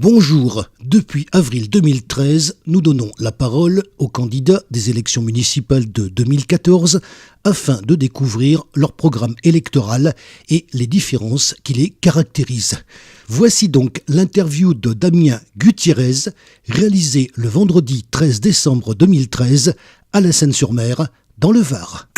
Bonjour, depuis avril 2013, nous donnons la parole aux candidats des élections municipales de 2014 afin de découvrir leur programme électoral et les différences qui les caractérisent. Voici donc l'interview de Damien Gutiérrez, réalisée le vendredi 13 décembre 2013 à La Seyne-sur-Mer, dans le Var.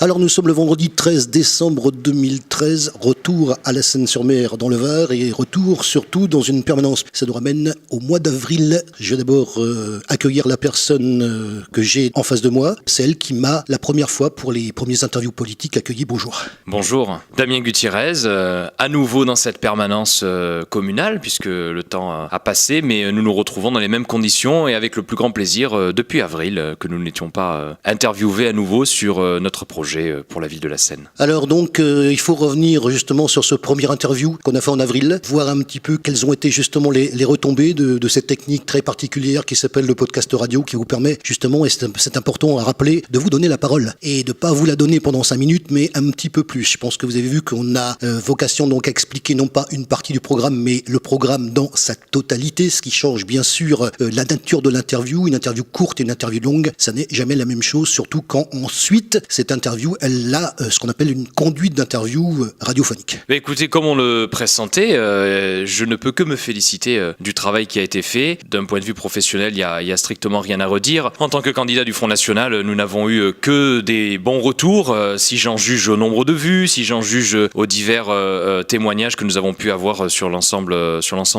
Alors nous sommes le vendredi 13 décembre 2013, retour à La Seyne-sur-Mer dans le Var et retour surtout dans une permanence. Ça nous ramène au mois d'avril. Je vais d'abord accueillir la personne que j'ai en face de moi, celle qui m'a la première fois pour les premières interviews politiques accueilli. Bonjour. Bonjour, Damien Gutiérrez, à nouveau dans cette permanence communale puisque le temps a passé, mais nous nous retrouvons dans les mêmes conditions et avec le plus grand plaisir depuis avril que nous n'étions pas interviewés à nouveau sur notre projet pour la ville de La Seyne. Alors donc, il faut revenir justement sur ce premier interview qu'on a fait en avril, voir un petit peu quelles ont été justement les retombées de cette technique très particulière qui s'appelle le podcast radio, qui vous permet justement, et c'est important à rappeler, de vous donner la parole et de pas vous la donner pendant 5 minutes, mais un petit peu plus. Je pense que vous avez vu qu'on a vocation donc à expliquer non pas une partie du programme, mais le programme dans sa totalité, ce qui change bien sûr la nature de l'interview. Une interview courte et une interview longue, ça n'est jamais la même chose, surtout quand ensuite cette interview elle a ce qu'on appelle une conduite d'interview radiophonique. Mais écoutez, comme on le pressentait, je ne peux que me féliciter du travail qui a été fait. D'un point de vue professionnel, il y a strictement rien à redire. En tant que candidat du Front National, nous n'avons eu que des bons retours. Si j'en juge au nombre de vues, si j'en juge aux divers témoignages que nous avons pu avoir sur l'ensemble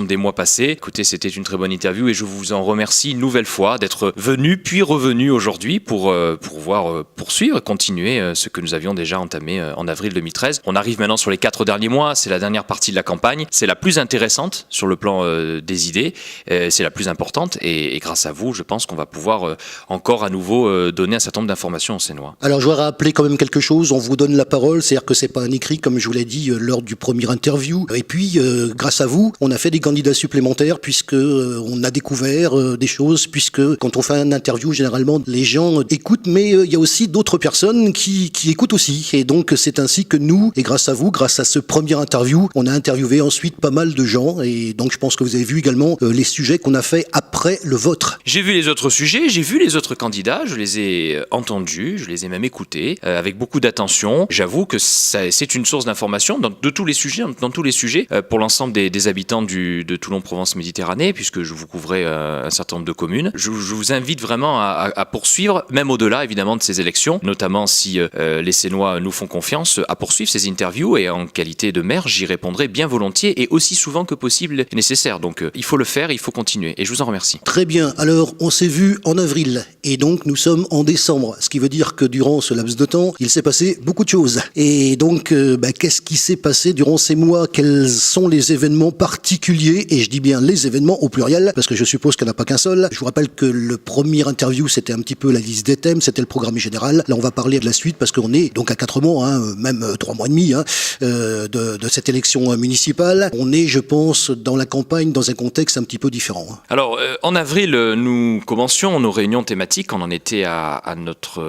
des mois passés. Écoutez, c'était une très bonne interview et je vous en remercie une nouvelle fois d'être venu puis revenu aujourd'hui pour pouvoir poursuivre et continuer ce que nous avions déjà entamé en avril 2013. On arrive maintenant sur les 4 derniers mois, c'est la dernière partie de la campagne, c'est la plus intéressante sur le plan des idées, c'est la plus importante et grâce à vous, je pense qu'on va pouvoir encore à nouveau donner un certain nombre d'informations aux Sénois. Alors je voudrais rappeler quand même quelque chose, on vous donne la parole, c'est-à-dire que c'est pas un écrit comme je vous l'ai dit lors du premier interview, et puis grâce à vous, on a fait des candidats supplémentaires puisque on a découvert des choses, puisque quand on fait une interview, généralement les gens écoutent, mais il y a aussi d'autres personnes qui écoutent aussi. Et donc, c'est ainsi que nous, et grâce à vous, grâce à ce premier interview, on a interviewé ensuite pas mal de gens. Et donc, je pense que vous avez vu également les sujets qu'on a fait après le vôtre. J'ai vu les autres sujets, j'ai vu les autres candidats, je les ai entendus, je les ai même écoutés avec beaucoup d'attention. J'avoue que c'est une source d'information dans tous les sujets, pour l'ensemble des habitants de Toulon-Provence-Méditerranée, puisque je vous couvrais un certain nombre de communes. Je vous invite vraiment à poursuivre, même au-delà évidemment de ces élections, notamment si les Sénois nous font confiance, à poursuivre ces interviews, et en qualité de maire, j'y répondrai bien volontiers et aussi souvent que possible et nécessaire. Donc il faut le faire, il faut continuer et je vous en remercie. Très bien, alors on s'est vu en avril et donc nous sommes en décembre, ce qui veut dire que durant ce laps de temps, il s'est passé beaucoup de choses. Et donc qu'est-ce qui s'est passé durant ces mois? Quels sont les événements particuliers? Et je dis bien les événements au pluriel, parce que je suppose qu'il n'y en a pas qu'un seul. Je vous rappelle que le premier interview, c'était un petit peu la liste des thèmes, c'était le programme général. Là on va parler de la suite parce qu'on est donc à 4 mois, même 3 mois et demi de cette élection municipale. On est, je pense, dans la campagne, dans un contexte un petit peu différent. Alors, en avril, nous commencions nos réunions thématiques. On en était à notre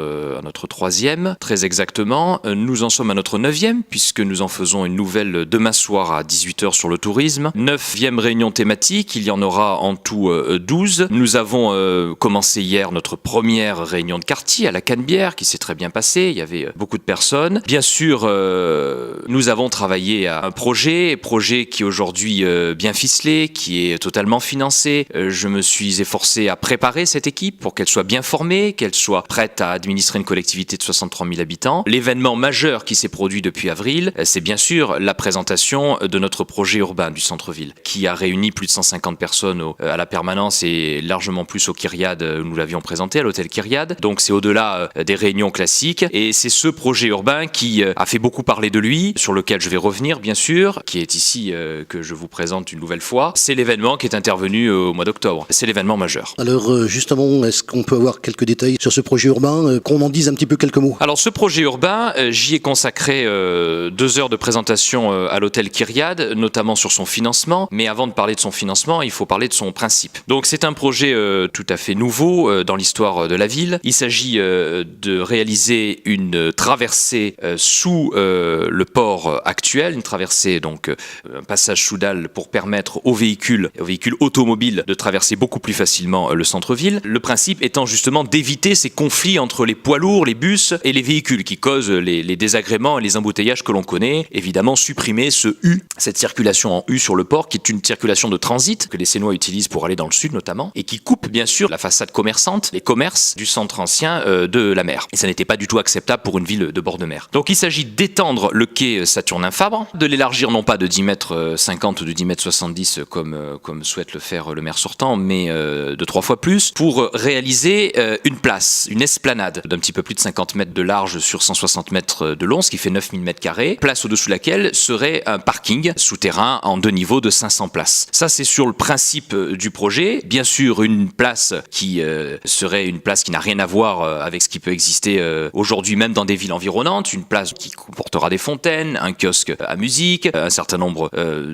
3e, très exactement. Nous en sommes à notre 9e, puisque nous en faisons une nouvelle demain soir à 18h sur le tourisme. 9e réunion thématique, il y en aura en tout 12. Nous avons commencé hier notre première réunion de quartier à la Canebière, qui s'est très bien passée. Il y avait beaucoup de personnes. Bien sûr, nous avons travaillé à un projet qui est aujourd'hui bien ficelé, qui est totalement financé. Je me suis efforcé à préparer cette équipe pour qu'elle soit bien formée, qu'elle soit prête à administrer une collectivité de 63 000 habitants. L'événement majeur qui s'est produit depuis avril, c'est bien sûr la présentation de notre projet urbain du centre-ville, qui a réuni plus de 150 personnes à la permanence et largement plus au Kyriade, nous l'avions présenté à l'hôtel Kyriade. Donc c'est au-delà des réunions classiques et c'est ce projet urbain qui a fait beaucoup parler de lui, sur lequel je vais revenir bien sûr, qui est ici que je vous présente une nouvelle fois. C'est l'événement qui est intervenu au mois d'octobre. C'est l'événement majeur. Alors justement, est-ce qu'on peut avoir quelques détails sur ce projet urbain, qu'on en dise un petit peu quelques mots? Alors ce projet urbain, j'y ai consacré 2 heures de présentation à l'hôtel Kyriade, notamment sur son financement. Mais avant de parler de son financement, il faut parler de son principe. Donc c'est un projet tout à fait nouveau dans l'histoire de la ville. Il s'agit de réaliser une traversée sous le port actuel, une traversée donc un passage sous dalle pour permettre aux véhicules automobiles de traverser beaucoup plus facilement le centre-ville. Le principe étant justement d'éviter ces conflits entre les poids lourds, les bus et les véhicules qui causent les désagréments et les embouteillages que l'on connaît. Évidemment, supprimer ce U, cette circulation en U sur le port qui est une circulation de transit que les Sénois utilisent pour aller dans le sud notamment et qui coupe bien sûr la façade commerçante, les commerces du centre ancien de la mer. Et ça n'était pas du tout acceptable pour une ville de bord de mer. Donc il s'agit d'étendre le quai Saturnin-Fabre, de l'élargir non pas de 10 mètres 50 ou de 10 mètres 70 comme souhaite le faire le maire sortant, mais de 3 fois plus, pour réaliser une place, une esplanade d'un petit peu plus de 50 mètres de large sur 160 mètres de long, ce qui fait 9000 mètres carrés, place au-dessous de laquelle serait un parking souterrain en 2 niveaux de 500 places. Ça, c'est sur le principe du projet. Bien sûr, une place qui serait une place qui n'a rien à voir avec ce qui peut exister aujourd'hui même dans des villes environnantes, une place qui comportera des fontaines, un kiosque à musique, un certain nombre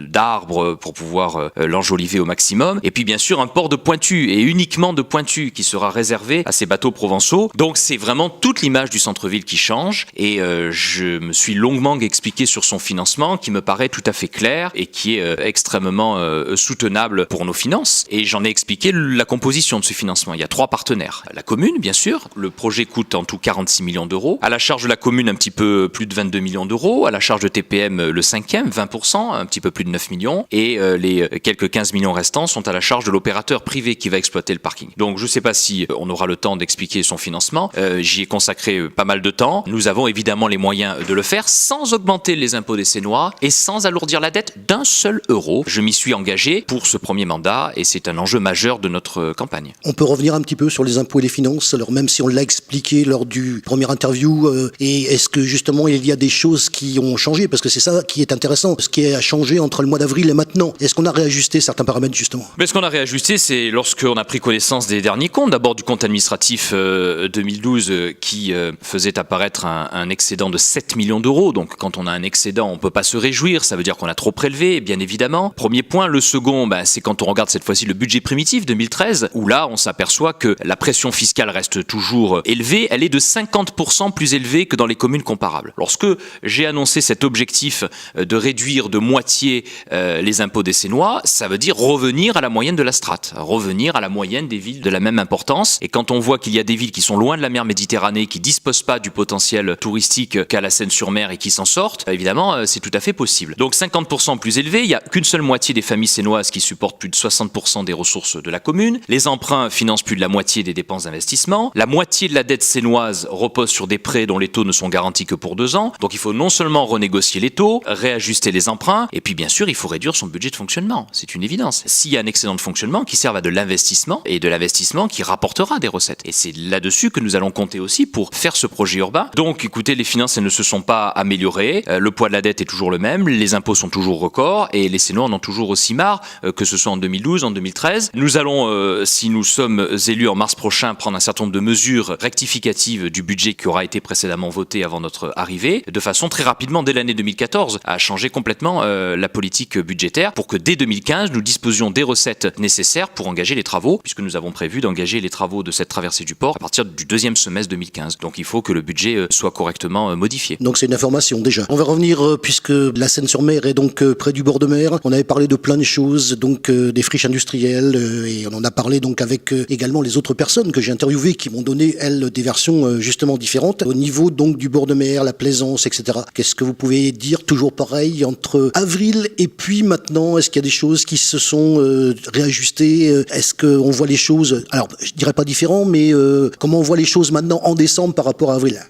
d'arbres pour pouvoir l'enjoliver au maximum, et puis bien sûr un port de pointu, et uniquement de pointu, qui sera réservé à ces bateaux provençaux. Donc c'est vraiment toute l'image du centre-ville qui change, et je me suis longuement expliqué sur son financement, qui me paraît tout à fait clair, et qui est extrêmement soutenable pour nos finances, et j'en ai expliqué la composition de ce financement. Il y a 3 partenaires. La commune, bien sûr, le projet coûte en tout 46 millions d'euros, à la charge de la commune un petit peu plus de 22 millions d'euros, à la charge de TPM le 5e, 20%, un petit peu plus de 9 millions, et les quelques 15 millions restants sont à la charge de l'opérateur privé qui va exploiter le parking. Donc je ne sais pas si on aura le temps d'expliquer son financement, j'y ai consacré pas mal de temps. Nous avons évidemment les moyens de le faire sans augmenter les impôts des Sénois et sans alourdir la dette d'un seul euro. Je m'y suis engagé pour ce premier mandat et c'est un enjeu majeur de notre campagne. On peut revenir un petit peu sur les impôts et les finances, alors même si on l'a expliqué lors du premier interview, et est-ce que justement il y a des choses qui ont changé, parce que c'est ça qui est intéressant, ce qui a changé entre le mois d'avril et maintenant. Est-ce qu'on a réajusté certains paramètres justement? Mais ce qu'on a réajusté, c'est lorsqu'on a pris connaissance des derniers comptes, d'abord du compte administratif 2012 qui faisait apparaître un excédent de 7 millions d'euros. Donc quand on a un excédent, on ne peut pas se réjouir, ça veut dire qu'on a trop prélevé, bien évidemment. Premier point. Le second, c'est quand on regarde cette fois-ci le budget primitif 2013, où là on s'aperçoit que la pression fiscale reste toujours élevée, elle est de 50% plus élevée que dans les communes comparables. Lorsque j'ai annoncé cet objectif de réduire de moitié les impôts des Sénois, ça veut dire revenir à la moyenne de la strate, revenir à la moyenne des villes de la même importance. Et quand on voit qu'il y a des villes qui sont loin de la mer Méditerranée, qui disposent pas du potentiel touristique qu'a la Seine-sur-Mer et qui s'en sortent, évidemment, c'est tout à fait possible. Donc 50% plus élevé, il y a qu'une seule moitié des familles sénoises qui supportent plus de 60% des ressources de la commune. Les emprunts financent plus de la moitié des dépenses d'investissement. La moitié de la dette sénoise repose sur des prêts dont les taux ne sont garantis que pour 2 ans. Donc il faut non seulement renégocier les taux, réajuster les emprunts, et puis bien sûr, il faut réduire son budget de fonctionnement. C'est une évidence. S'il y a un excédent de fonctionnement qui serve à de l'investissement, et de l'investissement qui rapportera des recettes. Et c'est là-dessus que nous allons compter aussi pour faire ce projet urbain. Donc écoutez, les finances, elles ne se sont pas améliorées. Le poids de la dette est toujours le même, les impôts sont toujours records, et les Sénois en ont toujours aussi marre, que ce soit en 2012, en 2013. Nous allons, si nous sommes élus en mars prochain, prendre un certain nombre de mesures rectificatives du budget qui aura été précédemment voté avant notre arrivée, de façon très rapidement, dès l'année 2014, à changer complètement la politique budgétaire pour que dès 2015, nous disposions des recettes nécessaires pour engager les travaux, puisque nous avons prévu d'engager les travaux de cette traversée du port à partir du 2e semestre 2015. Donc il faut que le budget soit correctement modifié. Donc c'est une information déjà. On va revenir, puisque la Seine-sur-Mer est donc près du bord de mer. On avait parlé de plein de choses, donc des friches industrielles, et on en a parlé donc avec également les autres personnes que j'ai interviewées qui m'ont donné, elles, des versions justement différentes. Au niveau donc du bord de mer, la plaisance, etc. Qu'est-ce que vous pouvez dire, toujours pareil, entre avril et puis maintenant? Est-ce qu'il y a des choses qui se sont réajustées? Est-ce qu'on voit les choses, alors je dirais pas différent, mais comment on voit les choses maintenant en décembre par rapport à avril?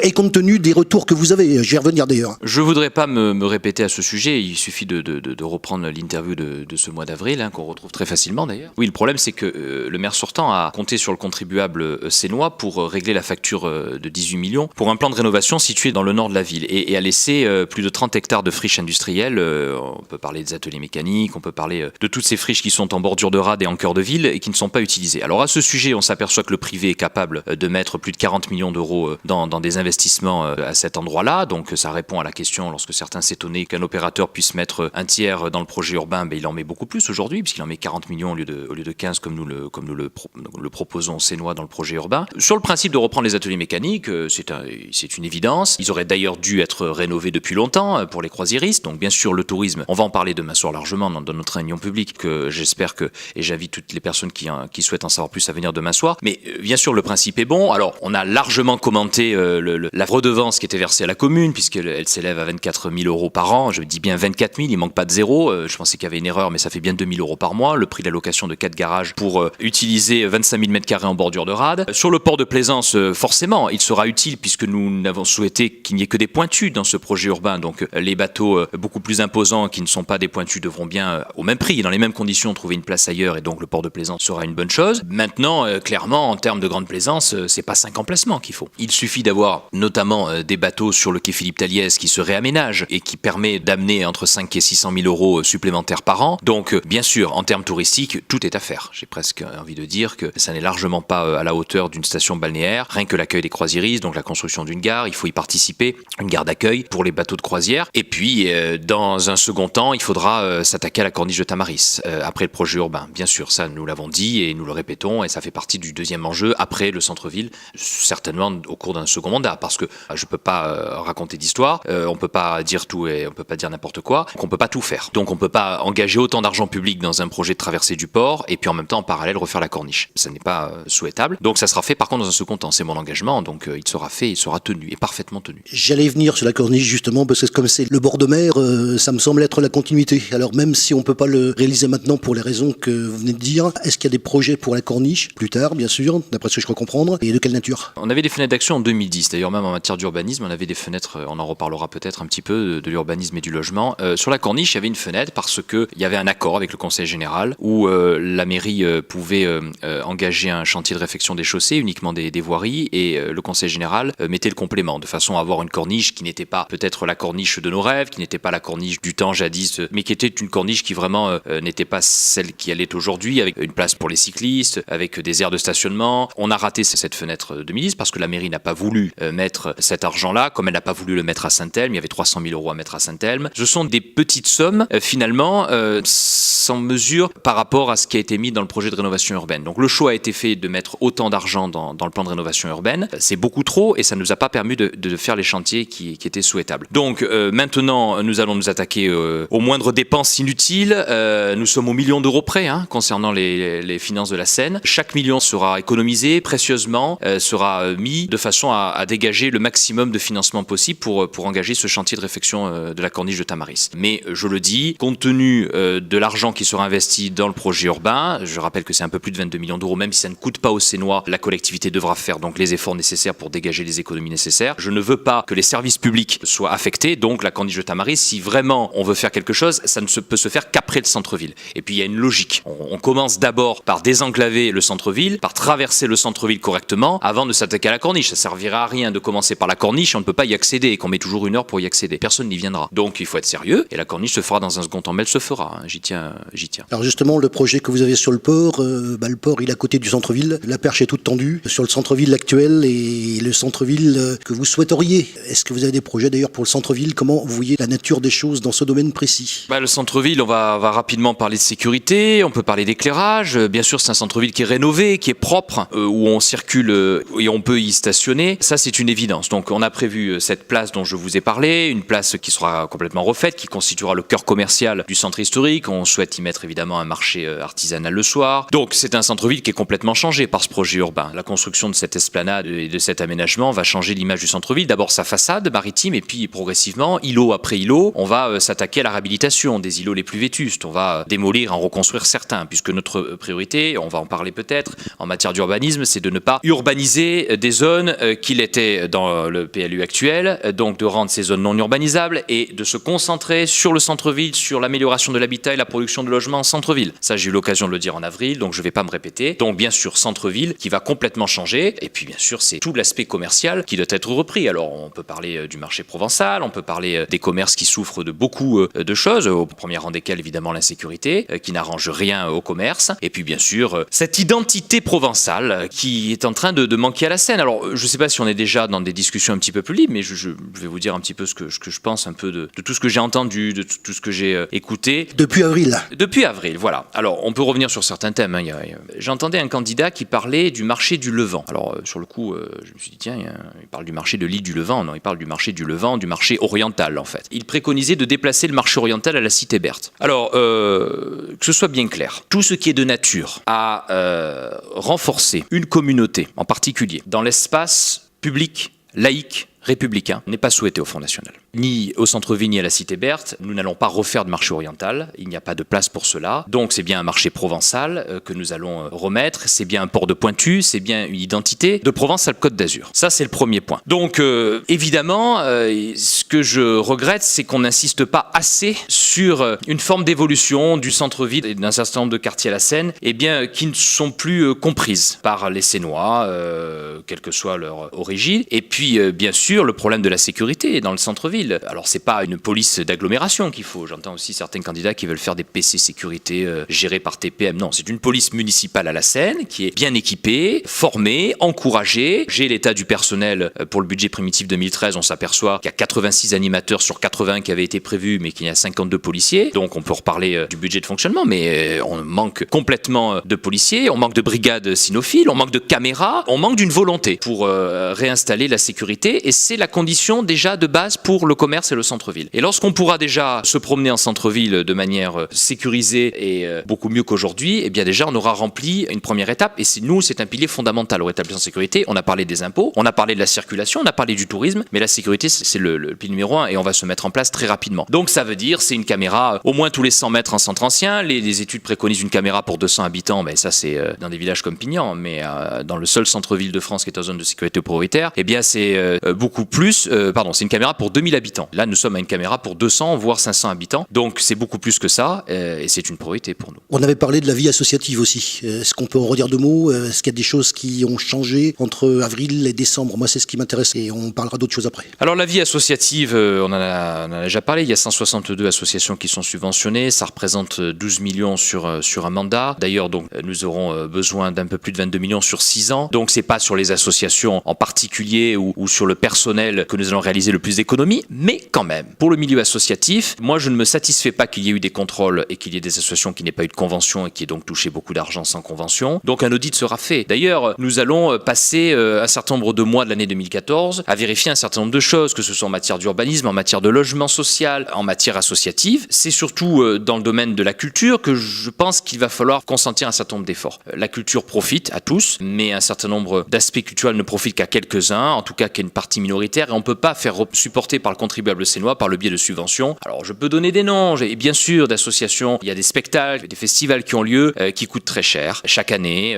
Et compte tenu des retours que vous avez, je vais revenir d'ailleurs. Je voudrais pas me répéter à ce sujet, il suffit de reprendre l'interview de ce mois d'avril, qu'on retrouve très facilement d'ailleurs. Oui, le problème c'est que le maire sortant a compté sur le contribuable sénois pour régler la facture de 18 millions pour un plan de rénovation situé dans le nord de la ville et a laissé plus de 30 hectares de friches industrielles. On peut parler des ateliers mécaniques, on peut parler de toutes ces friches qui sont en bordure de rade et en cœur de ville et qui ne sont pas utilisées. Alors à ce sujet, on s'aperçoit que le privé est capable de mettre plus de 40 millions d'euros dans des investissements à cet endroit-là. Donc ça répond à la question lorsque certains s'étonnaient qu'un opérateur puisse mettre un tiers dans le projet urbain, il en met beaucoup plus aujourd'hui puisqu'il en met 40 millions au lieu de 15 comme nous le proposons aux Sénois dans le projet urbain. Sur le principe de reprendre les ateliers mécaniques, technique, c'est une évidence. Ils auraient d'ailleurs dû être rénovés depuis longtemps pour les croisiéristes. Donc bien sûr, le tourisme, on va en parler demain soir largement dans notre réunion publique, que j'espère que, et j'invite toutes les personnes qui souhaitent en savoir plus à venir demain soir. Mais bien sûr, le principe est bon. Alors, on a largement commenté la redevance qui était versée à la commune, puisqu'elle s'élève à 24 000 euros par an. Je dis bien 24 000, il manque pas de zéro. Je pensais qu'il y avait une erreur, mais ça fait bien 2 000 euros par mois. Le prix de la location de 4 garages pour utiliser 25 000 m² en bordure de rade. Sur le port de plaisance, forcément, il sera utile, puisque nous n'avons souhaité qu'il n'y ait que des pointus dans ce projet urbain. Donc, les bateaux beaucoup plus imposants qui ne sont pas des pointus devront bien, au même prix, dans les mêmes conditions, trouver une place ailleurs, et donc le port de plaisance sera une bonne chose. Maintenant, clairement, en termes de grande plaisance, c'est pas 5 emplacements qu'il faut. Il suffit d'avoir notamment des bateaux sur le quai Philippe Taliès qui se réaménagent et qui permet d'amener entre 5 et 600 000 euros supplémentaires par an. Donc, bien sûr, en termes touristiques, tout est à faire. J'ai presque envie de dire que ça n'est largement pas à la hauteur d'une station balnéaire. Rien que l'accueil des croisiéristes, donc la construction d'une gare, il faut y participer, une gare d'accueil pour les bateaux de croisière. Et puis, dans un second temps, il faudra s'attaquer à la corniche de Tamaris, après le projet urbain. Bien sûr, ça, nous l'avons dit et nous le répétons, et ça fait partie du deuxième enjeu, après le centre-ville, certainement au cours d'un second mandat, parce que je peux pas raconter d'histoire, on peut pas dire tout et on peut pas dire n'importe quoi, donc on peut pas tout faire. Donc on peut pas engager autant d'argent public dans un projet de traversée du port, et puis en même temps, en parallèle, refaire la corniche. Ça n'est pas souhaitable. Donc ça sera fait, par contre, dans un second temps. C'est mon engagement, donc il sera fait, il sera tenu, et parfaitement tenu. J'allais venir sur la corniche, justement, parce que comme c'est le bord de mer, ça me semble être la continuité. Alors même si on peut pas le réaliser maintenant pour les raisons que vous venez de dire, est-ce qu'il y a des projets pour la corniche, plus tard, bien sûr, d'après ce que je crois comprendre, et de quelle nature? On avait des fenêtres d'action en 2010, d'ailleurs même en matière d'urbanisme, on avait des fenêtres, on en reparlera peut-être un petit peu, de l'urbanisme et du logement. Sur la corniche, il y avait une fenêtre parce qu'il y avait un accord avec le conseil général où la mairie pouvait engager un chantier de réfection des chaussées, uniquement des voiries, et le conseil général mettait le complément, de façon à avoir une corniche qui n'était pas peut-être la corniche de nos rêves, qui n'était pas la corniche du temps jadis, mais qui était une corniche qui vraiment n'était pas celle qui elle est aujourd'hui, avec une place pour les cyclistes, avec des aires de stationnement. On a raté cette fenêtre 2010 parce que la mairie n'a pas voulu mettre cet argent-là, comme elle n'a pas voulu le mettre à Saint-Elme. Il y avait 300 000 euros à mettre à Saint-Elme. Ce sont des petites sommes, finalement, sans mesure par rapport à ce qui a été mis dans le projet de rénovation urbaine. Donc le choix a été fait de mettre autant d'argent dans le plan de rénovation urbaine. C'est beaucoup trop et ça ne nous a pas permis de faire les chantiers qui étaient souhaitables. Donc maintenant, nous allons nous attaquer aux moindres dépenses inutiles. Nous sommes au million d'euros près concernant les finances de la Seine. Chaque million sera économisé précieusement, sera mis de façon à dégager le maximum de financement possible pour engager ce chantier de réfection de la corniche de Tamaris. Mais je le dis, compte tenu de l'argent qui sera investi dans le projet urbain, je rappelle que c'est un peu plus de 22 millions d'euros, même si ça ne coûte pas aux Sénois, la collectivité devra faire donc les efforts nécessaires pour dégager les économies nécessaires. Je ne veux pas que les services publics soient affectés, donc la corniche de Tamaris, si vraiment on veut faire quelque chose, ça ne peut se faire qu'après le centre-ville. Et puis il y a une logique. On commence d'abord par désenclaver le centre-ville, par traverser le centre-ville correctement, avant de s'attaquer à la corniche. Ça servira à rien de commencer par la corniche, on ne peut pas y accéder, et qu'on met toujours 1 heure pour y accéder. Personne n'y viendra. Donc il faut être sérieux, et la corniche se fera dans un second temps, mais elle se fera, j'y tiens. Alors justement, le projet que vous avez sur le port, le port il est à côté du centre-ville, la perche est toute tendue sur le centre-ville actuel et le centre-ville que vous souhaiteriez. Est-ce que vous avez des projets d'ailleurs pour le centre-ville? Comment vous voyez la nature des choses dans ce domaine précis? Le centre-ville, on va rapidement parler de sécurité, on peut parler d'éclairage. Bien sûr, c'est un centre-ville qui est rénové, qui est propre, où on circule et on peut y stationner. Ça, c'est une évidence. Donc, on a prévu cette place dont je vous ai parlé, une place qui sera complètement refaite, qui constituera le cœur commercial du centre historique. On souhaite y mettre évidemment un marché artisanal le soir. Donc, c'est un centre-ville qui est complètement changé par ce projet urbain. La construction de cette esplanade et de cet aménagement va changer l'image du centre-ville. D'abord, sa façade maritime, et puis progressivement, îlot après îlot, on va s'attaquer à la réhabilitation des îlots les plus vétustes. On va démolir, en reconstruire certains, puisque notre priorité, on va en parler peut-être, en matière d'urbanisme, c'est de ne pas urbaniser des zones qu'il était dans le PLU actuel, donc de rendre ces zones non urbanisables et de se concentrer sur le centre-ville, sur l'amélioration de l'habitat et la production de logements en centre-ville. Ça, j'ai eu l'occasion de le dire en avril, donc je ne vais pas me répéter. Donc bien sûr, centre-ville qui va complètement changer, et puis bien sûr, c'est tout l'aspect commercial qui doit être repris. Alors on peut parler du marché provençal, on peut parler des commerces qui souffrent de beaucoup de choses, au premier rang desquels évidemment l'insécurité, qui n'arrange rien au commerce, et puis bien sûr cette identité provençale qui est en train de manquer à la Seine. Alors je ne sais pas si on est déjà dans des discussions un petit peu plus libres, mais je vais vous dire un petit peu ce que je pense un peu de tout ce que j'ai entendu, de tout ce que j'ai écouté. Depuis avril. Depuis avril, voilà. Alors on peut revenir sur certains thèmes. J'entendais un candidat qui parlait du marché du Levant. Alors sur le coup, je Je me suis dit, tiens, il parle du marché de l'île du Levant. Non, il parle du marché du Levant, du marché oriental, en fait. Il préconisait de déplacer le marché oriental à la cité Berthe. Alors, que ce soit bien clair, tout ce qui est de nature à renforcer une communauté, en particulier, dans l'espace public, laïque, républicain, n'est pas souhaité au Front National. Ni au centre-ville, ni à la cité Berthe. Nous n'allons pas refaire de marché oriental. Il n'y a pas de place pour cela. Donc c'est bien un marché provençal que nous allons remettre. C'est bien un port de Pointu. C'est bien une identité de Provence-Alpes-Côte d'Azur. Ça, c'est le premier point. Donc évidemment, ce que je regrette, c'est qu'on n'insiste pas assez sur une forme d'évolution du centre-ville et d'un certain nombre de quartiers à la Seine, qui ne sont plus comprises par les Sénois, quelle que soit leur origine. Et puis, bien sûr, le problème de la sécurité dans le centre-ville. Alors, c'est pas une police d'agglomération qu'il faut. J'entends aussi certains candidats qui veulent faire des PC sécurité gérés par TPM. Non, c'est une police municipale à la Seine qui est bien équipée, formée, encouragée. J'ai l'état du personnel pour le budget primitif 2013. On s'aperçoit qu'il y a 86 animateurs sur 80 qui avaient été prévus, mais qu'il y a 52 policiers. Donc, on peut reparler du budget de fonctionnement, mais on manque complètement de policiers. On manque de brigades cynophiles. On manque de caméras. On manque d'une volonté pour réinstaller la sécurité. Et c'est la condition déjà de base pour le commerce et le centre-ville. Et lorsqu'on pourra déjà se promener en centre-ville de manière sécurisée et beaucoup mieux qu'aujourd'hui, eh bien déjà on aura rempli une première étape. Et c'est un pilier fondamental au rétablissement de sécurité. On a parlé des impôts, on a parlé de la circulation, on a parlé du tourisme, mais la sécurité c'est le pilier numéro 1 et on va se mettre en place très rapidement. Donc ça veut dire c'est une caméra au moins tous les 100 mètres en centre ancien. Les études préconisent une caméra pour 200 habitants, mais ça c'est dans des villages comme Pignan, mais dans le seul centre-ville de France qui est en zone de sécurité prioritaire, eh bien c'est beaucoup plus, c'est une caméra pour 2000 habitants. Là, nous sommes à une caméra pour 200, voire 500 habitants. Donc, c'est beaucoup plus que ça et c'est une priorité pour nous. On avait parlé de la vie associative aussi. Est-ce qu'on peut en redire deux mots ? Est-ce qu'il y a des choses qui ont changé entre avril et décembre ? Moi, c'est ce qui m'intéresse et on parlera d'autres choses après. Alors, la vie associative, on en a déjà parlé. Il y a 162 associations qui sont subventionnées. Ça représente 12 millions sur un mandat. D'ailleurs, donc, nous aurons besoin d'un peu plus de 22 millions sur 6 ans. Donc, c'est pas sur les associations en particulier ou sur le personnel que nous allons réaliser le plus d'économies, mais quand même, pour le milieu associatif, moi je ne me satisfais pas qu'il y ait eu des contrôles et qu'il y ait des associations qui n'aient pas eu de convention et qui aient donc touché beaucoup d'argent sans convention. Donc un audit sera fait. D'ailleurs, nous allons passer un certain nombre de mois de l'année 2014 à vérifier un certain nombre de choses, que ce soit en matière d'urbanisme, en matière de logement social, en matière associative. C'est surtout dans le domaine de la culture que je pense qu'il va falloir consentir un certain nombre d'efforts. La culture profite à tous, mais un certain nombre d'aspects culturels ne profitent qu'à quelques-uns, en tout cas qu'à une partie minoritaire, et on ne peut pas faire supporter par le contribuable sénois par le biais de subventions. Alors je peux donner des noms, et bien sûr d'associations, il y a des spectacles, des festivals qui ont lieu, qui coûtent très cher chaque année,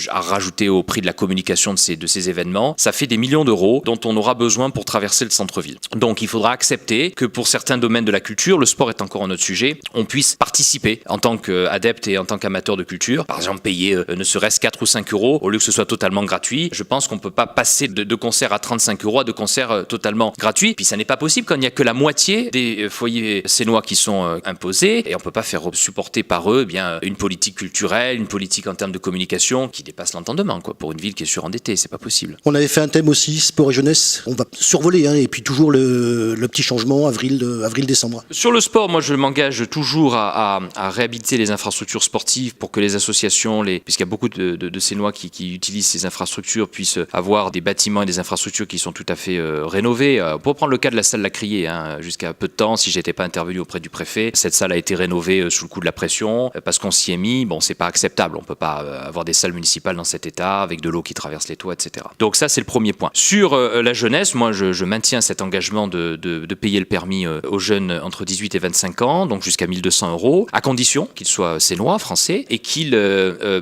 à rajouter au prix de la communication de ces événements, ça fait des millions d'euros dont on aura besoin pour traverser le centre-ville. Donc il faudra accepter que pour certains domaines de la culture, le sport est encore un autre sujet, on puisse participer en tant qu'adepte et en tant qu'amateur de culture, par exemple payer ne serait-ce 4 ou 5 euros au lieu que ce soit totalement gratuit. Je pense qu'on ne peut pas passer de concerts à 35 euros à de concerts totalement gratuits, puis ça n'est pas possible quand il n'y a que la moitié des foyers sénois qui sont imposés et on ne peut pas faire supporter par eux une politique culturelle, une politique en termes de communication qui dépasse l'entendement pour une ville qui est surendettée, c'est pas possible. On avait fait un thème aussi, sport et jeunesse, on va survoler et puis toujours le petit changement avril-décembre. Sur le sport, moi je m'engage toujours à réhabiliter les infrastructures sportives pour que les associations, puisqu'il y a beaucoup de Sénois qui utilisent ces infrastructures, puissent avoir des bâtiments et des infrastructures qui sont tout à fait rénovés. Pour prendre le cas de la salle La Criée, jusqu'à peu de temps, si j'étais pas intervenu auprès du préfet, cette salle a été rénovée sous le coup de la pression parce qu'on s'y est mis. Bon, c'est pas acceptable. On peut pas avoir des salles municipales dans cet état avec de l'eau qui traverse les toits, etc. Donc ça, c'est le premier point. Sur la jeunesse, moi, je maintiens cet engagement de payer le permis aux jeunes entre 18 et 25 ans, donc jusqu'à 1 200 euros, à condition qu'ils soient sénois, français, et qu'ils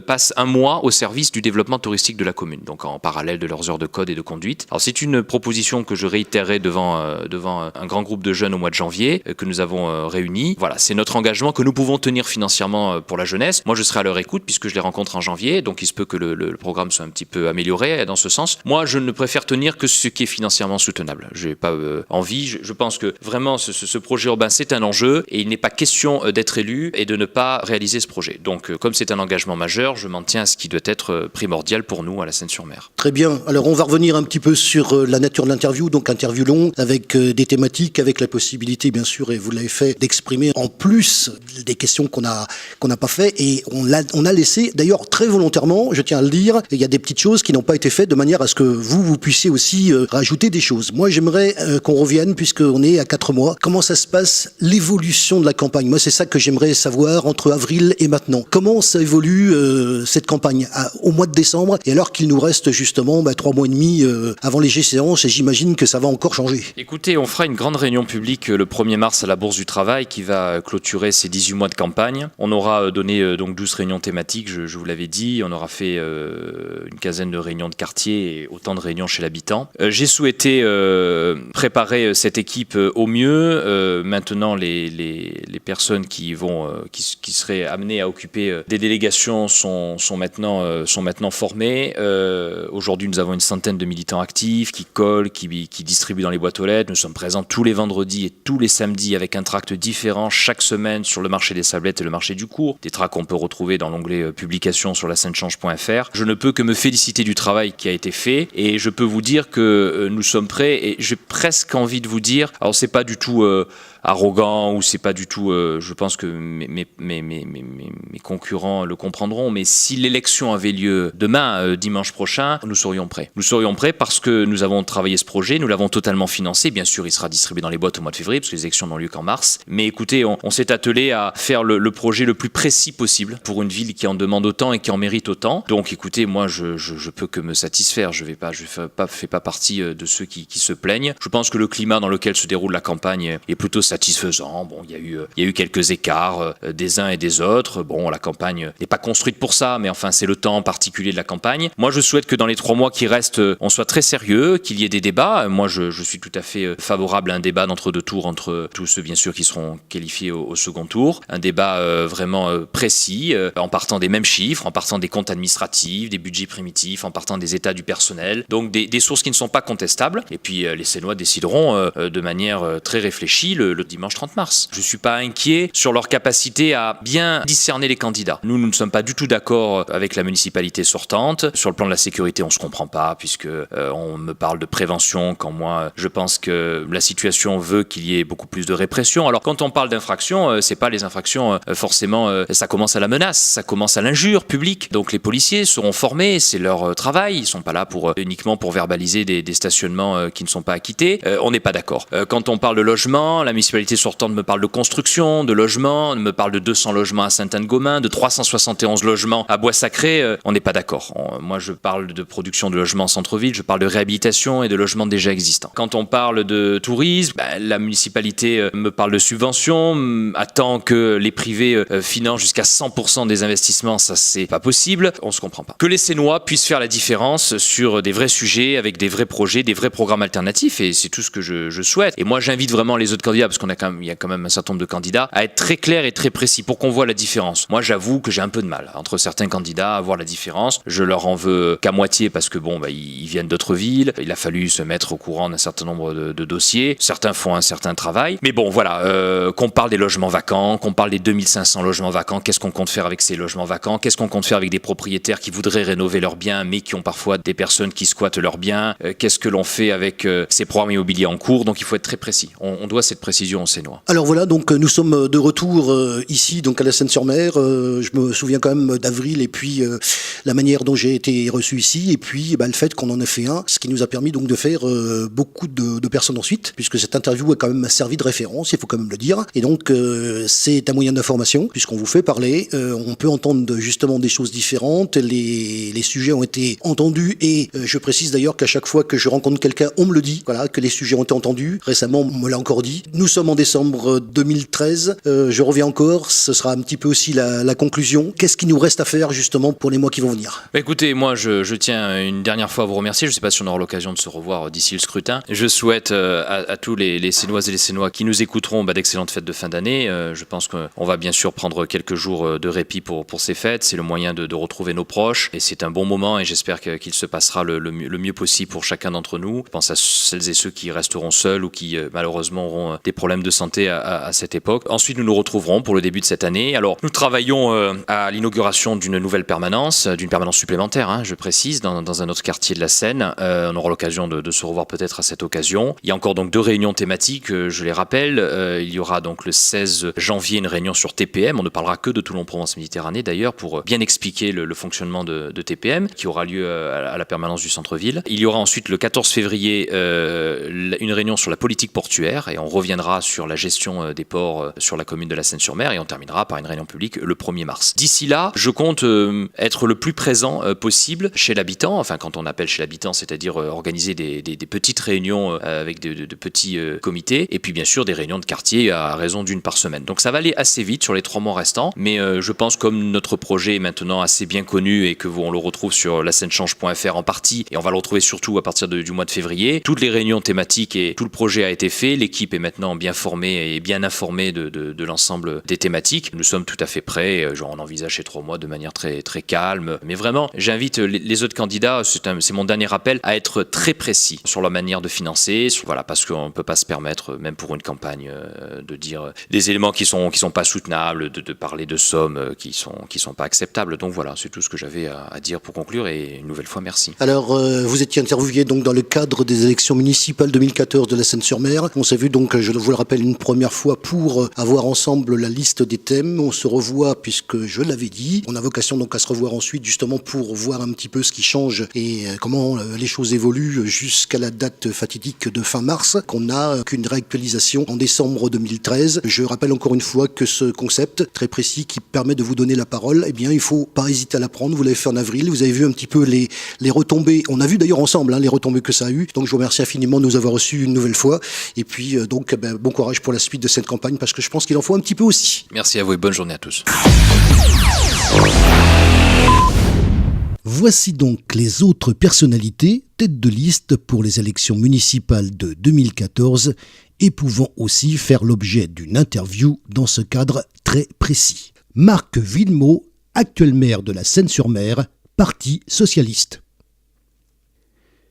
passent un mois au service du développement touristique de la commune, donc en parallèle de leurs heures de code et de conduite. Alors c'est une proposition que je réitérerai devant un grand groupe de jeunes au mois de janvier, que nous avons réuni. Voilà, c'est notre engagement que nous pouvons tenir financièrement pour la jeunesse. Moi, je serai à leur écoute puisque je les rencontre en janvier, donc il se peut que le programme soit un petit peu amélioré dans ce sens. Moi, je ne préfère tenir que ce qui est financièrement soutenable. Je n'ai pas envie. Je pense que vraiment ce projet urbain, c'est un enjeu et il n'est pas question d'être élu et de ne pas réaliser ce projet. Donc, comme c'est un engagement majeur, je m'en tiens à ce qui doit être primordial pour nous à la Seine-sur-Mer. Très bien. Alors, on va revenir un petit peu sur la nature sur l'interview, donc interview long avec des thématiques, avec la possibilité bien sûr, et vous l'avez fait, d'exprimer en plus des questions qu'on n'a pas fait, et on a laissé d'ailleurs très volontairement, je tiens à le dire, il y a des petites choses qui n'ont pas été faites de manière à ce que vous puissiez aussi rajouter des choses. Moi j'aimerais qu'on revienne, puisqu'on est à 4 mois, comment ça se passe, l'évolution de la campagne. Moi c'est ça que j'aimerais savoir entre avril et maintenant. Comment ça évolue cette campagne au mois de décembre, et alors qu'il nous reste justement 3 mois et demi avant les échéances, et j'imagine que ça va encore changer. Écoutez, on fera une grande réunion publique le 1er mars à la Bourse du Travail qui va clôturer ces 18 mois de campagne. On aura donné donc 12 réunions thématiques, je vous l'avais dit. On aura fait une quinzaine de réunions de quartier et autant de réunions chez l'habitant. J'ai souhaité préparer cette équipe au mieux. Maintenant, les personnes qui seraient amenées à occuper des délégations sont maintenant formées. Aujourd'hui, nous avons une centaine de militants actifs qui collent, qui distribuent dans les boîtes aux lettres. Nous sommes présents tous les vendredis et tous les samedis avec un tract différent chaque semaine sur le marché des sablettes et le marché du cours. Des tracts qu'on peut retrouver dans l'onglet publications sur la-seine-change.fr. Je ne peux que me féliciter du travail qui a été fait, et je peux vous dire que nous sommes prêts, et j'ai presque envie de vous dire, alors c'est pas du tout arrogant, ou c'est pas du tout, je pense que mes concurrents le comprendront, mais si l'élection avait lieu demain, dimanche prochain, nous serions prêts. Nous serions prêts parce que nous avons travaillé ce projet, nous l'avons totalement financé. Bien sûr, il sera distribué dans les boîtes au mois de février, parce que les élections n'ont lieu qu'en mars. Mais écoutez, on s'est attelé à faire le projet le plus précis possible pour une ville qui en demande autant et qui en mérite autant. Donc écoutez, moi je peux que me satisfaire. Je fais pas partie de ceux qui se plaignent. Je pense que le climat dans lequel se déroule la campagne est plutôt satisfaisant. Bon, il y a eu quelques écarts des uns et des autres. Bon, la campagne n'est pas construite pour ça, mais enfin c'est le temps particulier de la campagne. Moi je souhaite que dans les 3 mois qui restent, on soit très sérieux, qu'il y ait des débats. Moi je suis tout à fait favorable à un débat d'entre-deux tours entre tous ceux bien sûr qui seront qualifiés au second tour. Un débat vraiment précis, en partant des mêmes chiffres, en partant des comptes administratifs, des budgets primitifs, en partant des états du personnel. Donc des sources qui ne sont pas contestables. Et puis les Sénois décideront de manière très réfléchie le dimanche 30 mars. Je ne suis pas inquiet sur leur capacité à bien discerner les candidats. Nous ne sommes pas du tout d'accord avec la municipalité sortante. Sur le plan de la sécurité, on ne se comprend pas, puisque on me parle de prévention quand moi je pense que la situation veut qu'il y ait beaucoup plus de répression. Alors quand on parle d'infractions, c'est pas les infractions forcément, ça commence à la menace, ça commence à l'injure publique. Donc les policiers seront formés, c'est leur travail, ils sont pas là uniquement pour verbaliser des stationnements qui ne sont pas acquittés. On n'est pas d'accord. Quand on parle de logement, la municipalité sortante me parle de construction, de logement, me parle de 200 logements à Sainte-Anne-Gobain, de 371 logements à Bois-Sacré. On n'est pas d'accord. Moi je parle de production de logements en centre-ville, je parle de réhabilitation et de logements déjà existants. Quand on parle de tourisme, la municipalité me parle de subventions, attend que les privés financent jusqu'à 100% des investissements, ça c'est pas possible, on se comprend pas. Que les Sénois puissent faire la différence sur des vrais sujets, avec des vrais projets, des vrais programmes alternatifs, et c'est tout ce que je souhaite. Et moi j'invite vraiment les autres candidats, parce il y a quand même un certain nombre de candidats, à être très clairs et très précis pour qu'on voit la différence. Moi j'avoue que j'ai un peu de mal entre certains candidats à voir la différence. Je leur en veux qu'à moitié parce que ils viennent d'autres villes, il a fallu se mettre au courant d'un certain nombre de dossiers, certains font un certain travail, mais bon voilà, qu'on parle des logements vacants, qu'on parle des 2500 logements vacants, qu'est-ce qu'on compte faire avec ces logements vacants, qu'est-ce qu'on compte faire avec des propriétaires qui voudraient rénover leurs biens mais qui ont parfois des personnes qui squattent leurs biens, qu'est-ce que l'on fait avec ces programmes immobiliers en cours. Donc il faut être très précis, on doit cette précision aux Sénois. Alors voilà, donc nous sommes de retour ici donc à la Seine-sur-Mer. Je me souviens quand même d'avril, et puis la manière dont j'ai été reçu ici, et puis le fait qu'on en a fait un, ce qui nous a permis donc de faire beaucoup de personnes ensuite, puisque cette interview a quand même servi de référence, il faut quand même le dire. Et donc c'est un moyen d'information, puisqu'on vous fait parler, on peut entendre justement des choses différentes, les sujets ont été entendus, et je précise d'ailleurs qu'à chaque fois que je rencontre quelqu'un, on me le dit, voilà, que les sujets ont été entendus. Récemment, on me l'a encore dit. Nous sommes en décembre 2013, je reviens encore, ce sera un petit peu aussi la conclusion. Qu'est-ce qui nous reste à faire justement pour les mois qui vont venir? Écoutez, moi je tiens une dernière fois à vous remercier, je ne sais pas si on aura l'occasion de se revoir d'ici le scrutin. Je souhaite à tous les Sénoises et les Sénois qui nous écouteront d'excellentes fêtes de fin d'année. Je pense qu'on va bien sûr prendre quelques jours de répit pour ces fêtes, c'est le moyen de retrouver nos proches, et c'est un bon moment, et j'espère qu'il se passera le mieux possible pour chacun d'entre nous. Je pense à celles et ceux qui resteront seuls ou qui malheureusement auront des problèmes problème de santé à cette époque. Ensuite, nous nous retrouverons pour le début de cette année. Alors, nous travaillons à l'inauguration d'une nouvelle permanence, d'une permanence supplémentaire, je précise, dans un autre quartier de la Seine. On aura l'occasion de se revoir peut-être à cette occasion. Il y a encore donc 2 réunions thématiques, je les rappelle. Il y aura donc le 16 janvier une réunion sur TPM. On ne parlera que de Toulon-Provence-Méditerranée d'ailleurs pour bien expliquer le fonctionnement de TPM qui aura lieu à la permanence du centre-ville. Il y aura ensuite le 14 février une réunion sur la politique portuaire et on reviendra sur la gestion des ports sur la commune de la Seine-sur-Mer et on terminera par une réunion publique le 1er mars. D'ici là, je compte être le plus présent possible chez l'habitant, enfin quand on appelle chez l'habitant, c'est-à-dire organiser des petites réunions avec de petits comités et puis bien sûr des réunions de quartier à raison d'une par semaine. Donc ça va aller assez vite sur les 3 mois restants, mais je pense comme notre projet est maintenant assez bien connu et que on le retrouve sur laseinchange.fr en partie et on va le retrouver surtout à partir du mois de février, toutes les réunions thématiques et tout le projet a été fait, l'équipe est maintenant bien formée et bien informée de l'ensemble des thématiques. Nous sommes tout à fait prêts, on envisage ces 3 mois de manière très, très calme, mais vraiment j'invite les autres candidats, c'est mon dernier rappel, à être très précis sur la manière de financer, parce qu'on ne peut pas se permettre, même pour une campagne, de dire des éléments qui sont pas soutenables, de parler de sommes qui sont pas acceptables. Donc voilà, c'est tout ce que j'avais à dire pour conclure et une nouvelle fois merci. Alors vous étiez interviewé donc dans le cadre des élections municipales 2014 de la Seine-sur-Mer. On s'est vu donc, je vous le rappelle, une première fois pour avoir ensemble la liste des thèmes. On se revoit puisque je l'avais dit. On a vocation donc à se revoir ensuite justement pour voir un petit peu ce qui change et comment les choses évoluent jusqu'à la date fatidique de fin mars, qu'on n'a qu'une réactualisation en décembre 2013. Je rappelle encore une fois que ce concept très précis qui permet de vous donner la parole, eh bien il faut pas hésiter à la prendre. Vous l'avez fait en avril, vous avez vu un petit peu les retombées. On a vu d'ailleurs ensemble les retombées que ça a eu. Donc je vous remercie infiniment de nous avoir reçus une nouvelle fois. Et puis donc bon courage pour la suite de cette campagne parce que je pense qu'il en faut un petit peu aussi. Merci à vous et bonne journée à tous. Voici donc les autres personnalités tête de liste pour les élections municipales de 2014 et pouvant aussi faire l'objet d'une interview dans ce cadre très précis. Marc Villemot, actuel maire de la Seine-sur-Mer, Parti socialiste.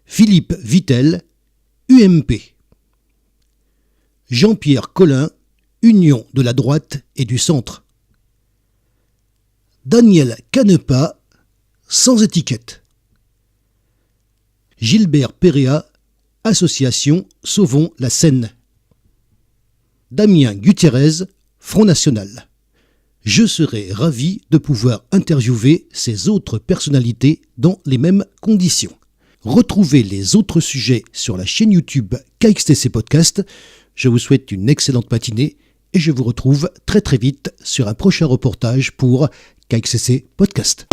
Philippe Vittel, UMP. Jean-Pierre Collin, Union de la droite et du centre. Daniel Canepa, sans étiquette. Gilbert Péréa, Association Sauvons la Seine. Damien Gutiérrez, Front National. Je serai ravi de pouvoir interviewer ces autres personnalités dans les mêmes conditions. Retrouvez les autres sujets sur la chaîne YouTube KXTC Podcast. Je vous souhaite une excellente matinée et je vous retrouve très très vite sur un prochain reportage pour KXTC Podcast.